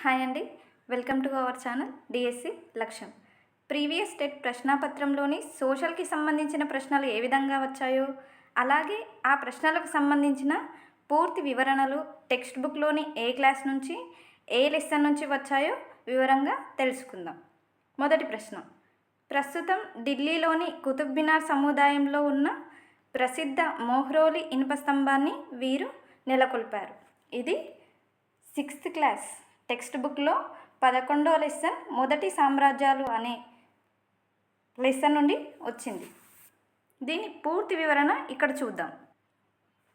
Hi అండి. Welcome to our channel DSC లక్ష్యం. Previous TET ప్రశ్నాపత్రంలోని సోషల్కి సంబంధించిన ప్రశ్నలు ఏ విధంగా వచ్చాయో, అలాగే ఆ ప్రశ్నలకు సంబంధించిన పూర్తి వివరణలు టెక్స్ట్ బుక్లోని ఏ క్లాస్ నుంచి ఏ లెసన్ నుంచి వచ్చాయో వివరంగా తెలుసుకుందాం. మొదటి ప్రశ్న, ప్రస్తుతం ఢిల్లీలోని కుతుబ్ మినార్ సముదాయంలో ఉన్న ప్రసిద్ధ మోహ్రోలి ఇనుప స్తంభాన్ని వీరు నెలకొల్పారు. ఇది 6th క్లాస్ టెక్స్ట్ బుక్లో 11వ లెసన్ మొదటి సామ్రాజ్యాలు అనే లెసన్ నుండి వచ్చింది. దీని పూర్తి వివరణ ఇక్కడ చూద్దాం.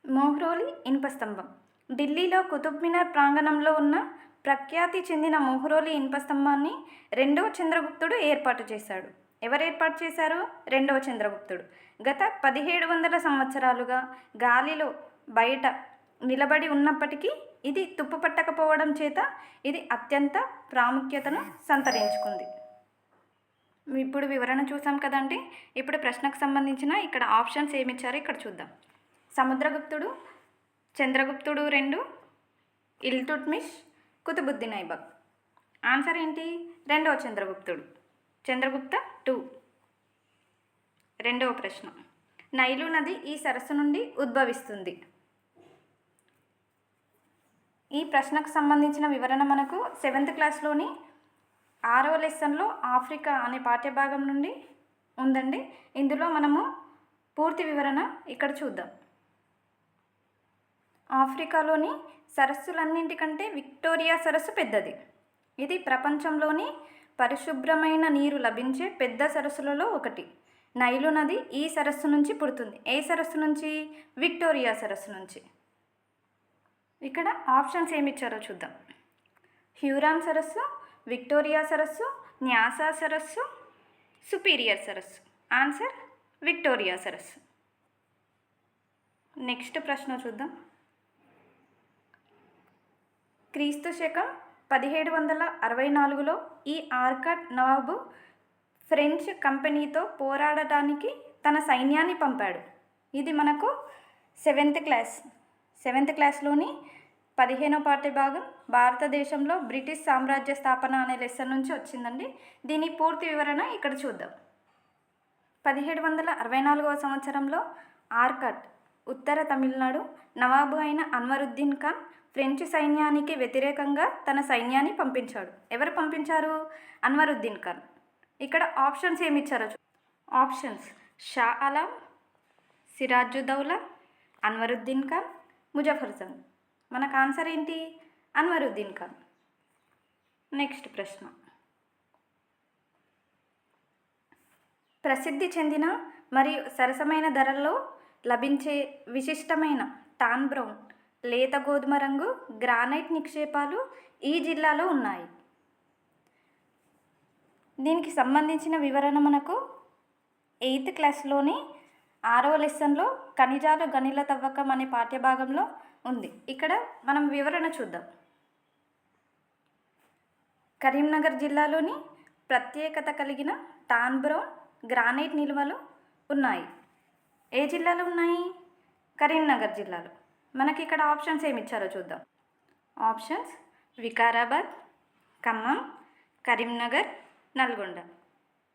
మోహ్రోలి ఇనుప స్తంభం ఢిల్లీలో కుతుబ్ మినార్ ప్రాంగణంలో ఉన్న ప్రఖ్యాతి చెందిన మోహ్రోలి ఇనుప స్తంభాన్ని 2వ చంద్రగుప్తుడు ఏర్పాటు చేశాడు. ఎవరు ఏర్పాటు చేశారు? 2వ చంద్రగుప్తుడు. గత 1700 సంవత్సరాలుగా గాలిలో బయట నిలబడి ఉన్నప్పటికీ ఇది తుప్పు పట్టకపోవడం చేత ఇది అత్యంత ప్రాముఖ్యతను సంతరించుకుంది. ఇప్పుడు వివరణ చూసాం కదండి. ఇప్పుడు ప్రశ్నకు సంబంధించిన ఇక్కడ ఆప్షన్స్ ఏమిచ్చారో ఇక్కడ చూద్దాం. సముద్రగుప్తుడు, చంద్రగుప్తుడు 2, ఇల్తుట్మిష్, కుతుబుద్దీన్ ఐబక్. ఆన్సర్ ఏంటి? 2వ చంద్రగుప్తుడు, చంద్రగుప్త 2. రెండవ ప్రశ్న, నైలు నది ఈ సరస్సు నుండి ఉద్భవిస్తుంది. ఈ ప్రశ్నకు సంబంధించిన వివరణ మనకు 7th క్లాస్లోని 6వ లెసన్లో ఆఫ్రికా అనే పాఠ్యభాగం నుండి ఉందండి. ఇందులో మనము పూర్తి వివరణ ఇక్కడ చూద్దాం. ఆఫ్రికాలోని సరస్సులన్నింటికంటే విక్టోరియా సరస్సు పెద్దది. ఇది ప్రపంచంలోని పరిశుభ్రమైన నీరు లభించే పెద్ద సరస్సులలో ఒకటి. నైలు నది ఈ సరస్సు నుంచి పుడుతుంది. ఏ సరస్సు నుంచి? విక్టోరియా సరస్సు నుంచి. ఇక్కడ ఆప్షన్స్ ఏమి ఇచ్చారో చూద్దాం. హ్యూరాన్ సరస్సు, విక్టోరియా సరస్సు, న్యాసా సరస్సు, సుపీరియర్ సరస్సు. ఆన్సర్ విక్టోరియా సరస్సు. నెక్స్ట్ ప్రశ్న చూద్దాం. క్రీస్తు శకం 1764లో ఈ ఆర్కాట్ నవాబు ఫ్రెంచ్ కంపెనీతో పోరాడటానికి తన సైన్యాన్ని పంపాడు. ఇది మనకు 7th క్లాస్లోని 15వ పాఠ్యభాగం భారతదేశంలో బ్రిటిష్ సామ్రాజ్య స్థాపన అనే లెసన్ నుంచి వచ్చిందండి. దీని పూర్తి వివరణ ఇక్కడ చూద్దాం. 1764వ సంవత్సరంలో ఆర్కాట్ ఉత్తర తమిళనాడు నవాబు అయిన అన్వరుద్దీన్ ఖాన్ ఫ్రెంచ్ సైన్యానికి వ్యతిరేకంగా తన సైన్యాన్ని పంపించాడు. ఎవరు పంపించారు? అన్వరుద్దీన్ ఖాన్. ఇక్కడ ఆప్షన్స్ ఏమి ఇచ్చారో ఆప్షన్స్: షా ఆలం, సిరాజుద్దౌలా, అన్వరుద్దీన్ ఖాన్, ముజఫర్ జంగ్. మనకు ఆన్సర్ ఏంటి? అన్వరుద్దీన్ ఖాన్. నెక్స్ట్ ప్రశ్న, ప్రసిద్ధి చెందిన మరియు సరసమైన ధరల్లో లభించే విశిష్టమైన టాన్ బ్రౌన్ లేత గోధుమ రంగు గ్రానైట్ నిక్షేపాలు ఈ జిల్లాలో ఉన్నాయి. దీనికి సంబంధించిన వివరణ మనకు 8th క్లాస్లోని 6వ లెసన్లో ఖనిజాలు గనిల తవ్వకం అనే పాఠ్యభాగంలో ఉంది. ఇక్కడ మనం వివరణ చూద్దాం. కరీంనగర్ జిల్లాలోని ప్రత్యేకత కలిగిన టాన్ బ్రౌన్ గ్రానైట్ నిల్వలు ఉన్నాయి. ఏ జిల్లాలో ఉన్నాయి? కరీంనగర్ జిల్లాలో. మనకి ఇక్కడ ఆప్షన్స్ ఏమి ఇచ్చారో చూద్దాం. ఆప్షన్స్: వికారాబాద్, ఖమ్మం, కరీంనగర్, నల్గొండ.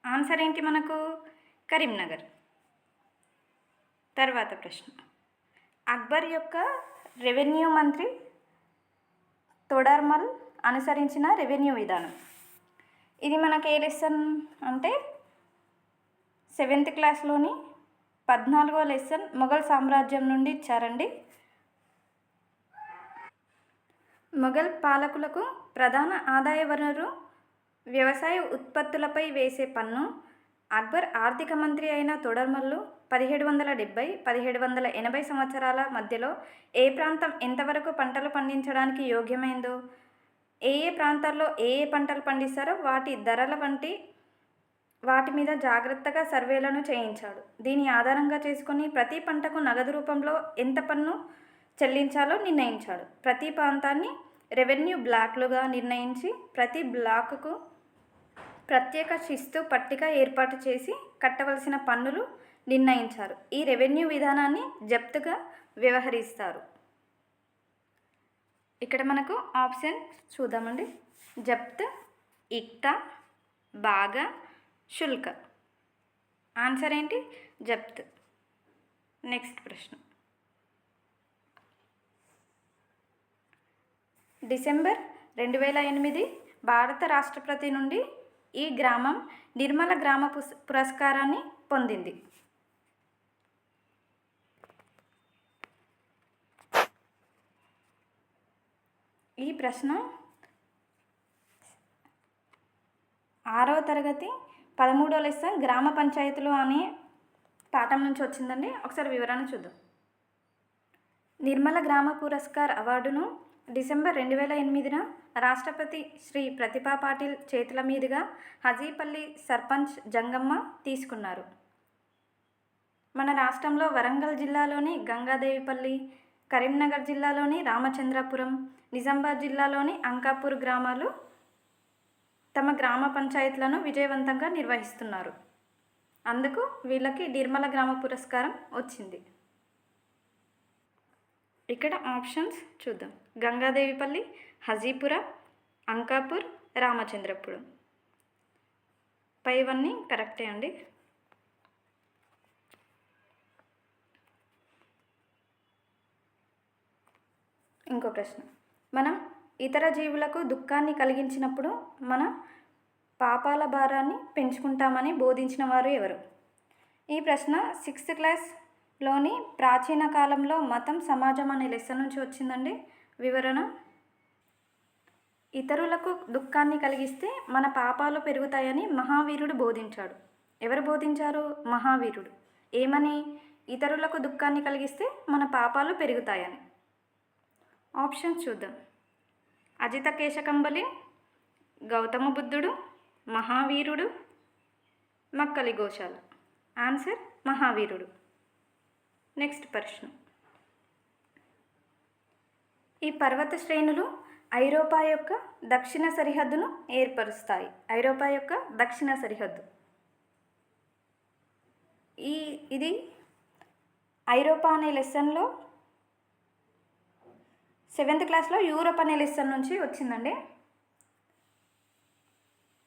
ఆన్సర్ ఏంటి మనకు? కరీంనగర్. తర్వాత ప్రశ్న, అక్బర్ యొక్క రెవెన్యూ మంత్రి తొడర్మల్ అనుసరించిన రెవెన్యూ విధానం. ఇది మనకు ఏ లెసన్ అంటే 7th క్లాస్లోని 14వ లెసన్ మొఘల్ సామ్రాజ్యం నుండి ఇచ్చారండి. మొఘల్ పాలకులకు ప్రధాన ఆదాయ వనరు వ్యవసాయ ఉత్పత్తులపై వేసే పన్ను. అక్బర్ ఆర్థిక మంత్రి అయిన తొడర్మల్లు 1770-1780 సంవత్సరాల మధ్యలో ఏ ప్రాంతం ఎంతవరకు పంటలు పండించడానికి యోగ్యమైందో, ఏ ప్రాంతాల్లో ఏ పంటలు పండిస్తారో వాటి ధరల వంటి వాటి మీద జాగ్రత్తగా సర్వేలను చేయించాడు. దీని ఆధారంగా చేసుకొని ప్రతి పంటకు నగదు రూపంలో ఎంత పన్ను చెల్లించాలో నిర్ణయించాడు. ప్రతి ప్రాంతాన్ని రెవెన్యూ బ్లాక్లుగా నిర్ణయించి ప్రతి బ్లాకుకు ప్రత్యేక శిస్తు పట్టిక ఏర్పాటు చేసి కట్టవలసిన పన్నులు నిర్ణయించారు. ఈ రెవెన్యూ విధానాన్ని జప్తుగా వ్యవహరిస్తారు. ఇక్కడ మనకు ఆప్షన్ చూద్దామండి. జప్త్, ఇక్తా, బాగా, శుల్క. ఆన్సర్ ఏంటి? జప్త్. నెక్స్ట్ ప్రశ్న. డిసెంబర్ 2008 భారత రాష్ట్రపతి నుండి ఈ గ్రామం నిర్మల గ్రామ పురస్కారాన్ని పొందింది. ఈ ప్రశ్న 6వ తరగతి 13వ లెసన్ గ్రామ పంచాయతీలు అనే పాఠం నుంచి వచ్చిందండి. ఒకసారి వివరణ చూద్దాం. నిర్మల గ్రామ పురస్కార్ అవార్డును డిసెంబర్ 2008 రాష్ట్రపతి శ్రీ ప్రతిభా పాటిల్ చేతుల మీదుగా హజీపల్లి సర్పంచ్ జంగమ్మ తీసుకున్నారు. మన రాష్ట్రంలో వరంగల్ జిల్లాలోని గంగాదేవిపల్లి, కరీంనగర్ జిల్లాలోని రామచంద్రపురం, నిజామాబాద్ జిల్లాలోని అంకాపూర్ గ్రామాలు తమ గ్రామ పంచాయతీలను విజయవంతంగా నిర్వహిస్తున్నారు. అందుకు వీళ్ళకి నిర్మల గ్రామ పురస్కారం వచ్చింది. ఇక్కడ ఆప్షన్స్ చూద్దాం. గంగాదేవిపల్లి, హజీపుర, అంకాపూర్, రామచంద్రపురం. పైవన్నీ కరెక్టే అండి. ఇంకో ప్రశ్న. మనం ఇతర జీవులకు దుఃఖాన్ని కలిగించినప్పుడు మన పాపాల భారాన్ని పెంచుకుంటామని బోధించిన వారు ఎవరు? ఈ ప్రశ్న 6th క్లాస్లోని ప్రాచీన కాలంలో మతం సమాజం అనే లెసన్ నుంచి వచ్చిందండి. వివరణ. ఇతరులకు దుఃఖాన్ని కలిగిస్తే మన పాపాలు పెరుగుతాయని మహావీరుడు బోధించాడు. ఎవరు బోధించారు? మహావీరుడు. ఏమని? ఇతరులకు దుఃఖాన్ని కలిగిస్తే మన పాపాలు పెరుగుతాయని. ఆప్షన్స్ చూద్దాం. అజిత కేశకంబలి, గౌతమ బుద్ధుడు, మహావీరుడు, మక్కలి గోశాల. ఆన్సర్ మహావీరుడు. నెక్స్ట్ ప్రశ్న. ఈ పర్వత శ్రేణులు ఐరోపా యొక్క దక్షిణ సరిహద్దును ఏర్పరుస్తాయి. ఐరోపా యొక్క దక్షిణ సరిహద్దు. ఇది ఐరోపా అనే లెసన్లో 7th క్లాస్లో యూరప్ అనే లెసన్ నుంచి వచ్చిందండి.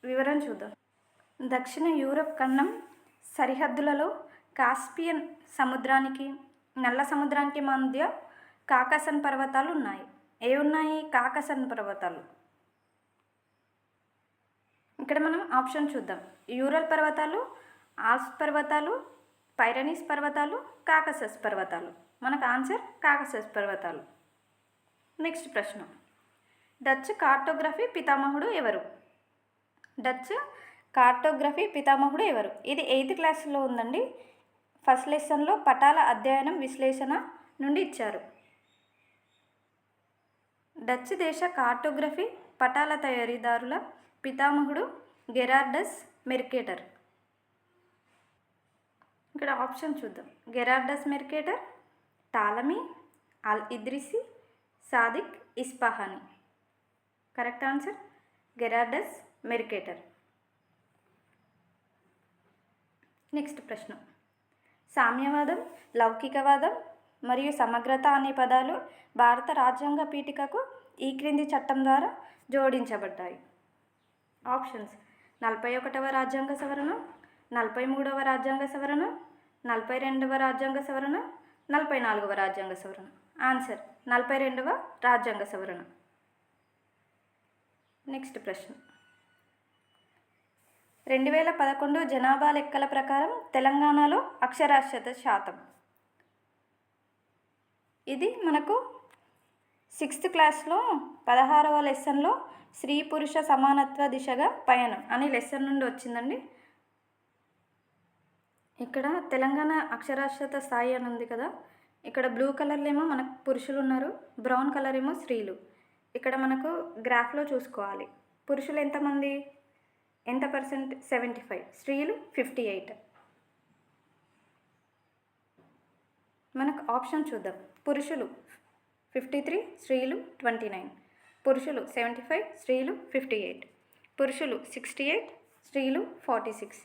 వివరణ చూద్దాం. దక్షిణ యూరప్ ఖండం సరిహద్దులలో కాస్పియన్ సముద్రానికి, నల్ల సముద్రానికి మధ్య కాకసన్ పర్వతాలు ఉన్నాయి. ఏమున్నాయి? కాకసన్ పర్వతాలు. ఇక్కడ మనం ఆప్షన్ చూద్దాం. యూరల్ పర్వతాలు, ఆల్ప్స్ పర్వతాలు, పైరనీస్ పర్వతాలు, కాకసస్ పర్వతాలు. మనకు ఆన్సర్ కాకసస్ పర్వతాలు. నెక్స్ట్ ప్రశ్న. డచ్ కార్టోగ్రఫీ పితామహుడు ఎవరు? డచ్ కార్టోగ్రఫీ పితామహుడు ఎవరు? ఇది 8th క్లాస్లో ఉందండి. ఫస్ట్ లెసన్లో పటాల అధ్యయనం విశ్లేషణ నుండి ఇచ్చారు. డచ్ దేశ కార్టోగ్రఫీ పటాల తయారీదారుల పితామహుడు గెరార్డస్ మెర్కేటర్. ఇక్కడ ఆప్షన్ చూద్దాం. Gerardus Mercator, Ptolemy, Al Idrisi, Sadiq Isfahani. Correct answer Gerardus Mercator. Next ప్రశ్న. సామ్యవాదం, లౌకికవాదం మరియు సమగ్రత అనే పదాలు భారత రాజ్యాంగ పీఠికకు ఈ క్రింది చట్టం ద్వారా జోడించబడ్డాయి. ఆప్షన్స్. 41వ రాజ్యాంగ సవరణ, 43వ రాజ్యాంగ సవరణ, 42వ రాజ్యాంగ సవరణ, 44వ రాజ్యాంగ సవరణ. ఆన్సర్ 42వ రాజ్యాంగ సవరణ. నెక్స్ట్ ప్రశ్న. 2011 జనాభా లెక్కల ప్రకారం తెలంగాణలో అక్షరాస్యత శాతం. ఇది మనకు 6th క్లాస్లో 16వ లెసన్లో స్త్రీ పురుష సమానత్వ దిశగా పయనం అనే లెసన్ నుండి వచ్చిందండి. ఇక్కడ తెలంగాణ అక్షరాస్యత స్థాయి అని ఉంది కదా. ఇక్కడ బ్లూ కలర్లో ఏమో మనకు పురుషులు ఉన్నారు, బ్రౌన్ కలర్ ఏమో స్త్రీలు. ఇక్కడ మనకు గ్రాఫ్లో చూసుకోవాలి. పురుషులు ఎంతమంది, ఎంత పర్సెంట్? 75. స్త్రీలు 58. మనకు ఆప్షన్ చూద్దాం. పురుషులు 53, స్త్రీలు 29. పురుషులు 75, స్త్రీలు 58. పురుషులు 68, స్త్రీలు 46.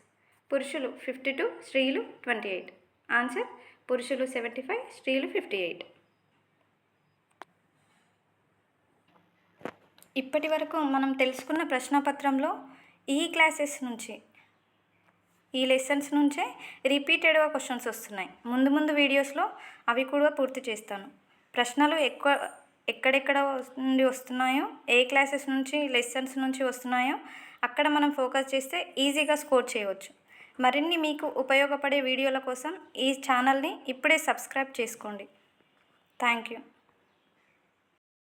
పురుషులు 52, స్త్రీలు 28. ఆన్సర్ పురుషులు 75, స్త్రీలు 58. ఇప్పటి వరకు మనం తెలుసుకున్న ప్రశ్నపత్రంలో ఈ క్లాసెస్ నుంచి ఈ లెసన్స్ నుంచే రిపీటెడ్గా క్వశ్చన్స్ వస్తున్నాయి. ముందు ముందు వీడియోస్లో అవి కూడా పూర్తి చేస్తాను. ప్రశ్నలు ఎక్కడెక్కడ నుండి వస్తున్నాయో, ఏ క్లాసెస్ నుంచి లెసన్స్ నుంచి వస్తున్నాయో అక్కడ మనం ఫోకస్ చేస్తే ఈజీగా స్కోర్ చేయవచ్చు. మరిన్ని మీకు ఉపయోగపడే వీడియోల కోసం ఈ ఛానల్ని ఇప్పుడే సబ్స్క్రైబ్ చేసుకోండి. Thank you.